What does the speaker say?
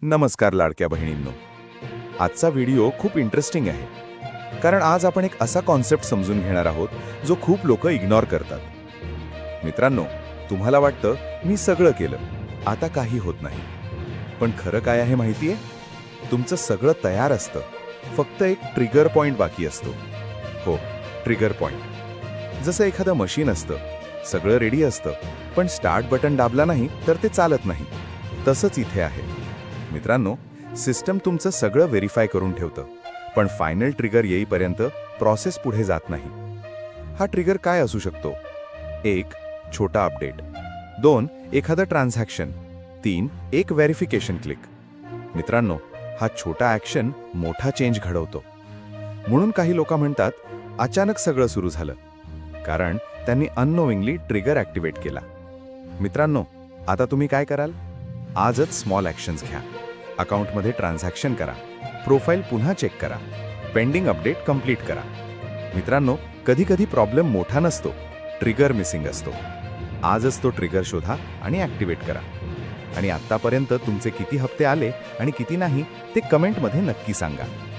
नमस्कार लाडक्या बहिणींनो. आजचा व्हिडिओ खूप इंटरेस्टिंग आहे, कारण आज आपण एक असा कॉन्सेप्ट समजून घेणार आहोत जो खूप लोक इग्नोर करतात. मित्रांनो, तुम्हाला वाटतं मी सगळं केलं, आता काही होत नाही. पण खरं काय आहे माहितीये? तुमचं सगळं तयार असतं, फक्त एक ट्रिगर पॉइंट बाकी असतो. हो, ट्रिगर पॉइंट. जसं एखादं मशीन असतं, सगळं रेडी असतं, पण स्टार्ट बटन दाबला नाही तर ते चालत नाही. तसंच इथे आहे. मित्रांनो, सिस्टम तुमचं सगळं व्हेरीफाय करून ठेवतं, पण फायनल ट्रिगर येईपर्यंत प्रोसेस पुढे जात नाही. हा ट्रिगर काय असू शकतो? 1. छोटा अपडेट. 2. एखादं ट्रान्झॅक्शन. 3. एक व्हेरिफिकेशन क्लिक. मित्रांनो, हा छोटा ॲक्शन मोठा चेंज घडवतो. म्हणून काही लोक म्हणतात, अचानक सगळं सुरू झालं, कारण त्यांनी अननोविंगली ट्रिगर ॲक्टिवेट केला. मित्रांनो, आता तुम्ही काय कराल? आजच स्मॉल ॲक्शन्स घ्या. अकाउंटमध्ये ट्रान्झॅक्शन करा, प्रोफाईल पुन्हा चेक करा, पेंडिंग अपडेट कंप्लीट करा. मित्रांनो, कधी कधी प्रॉब्लेम मोठा नसतो, ट्रिगर मिसिंग असतो. आजच तो ट्रिगर शोधा आणि ॲक्टिवेट करा. आणि आत्तापर्यंत तुमचे किती हप्ते आले आणि किती नाही ते कमेंटमध्ये नक्की सांगा.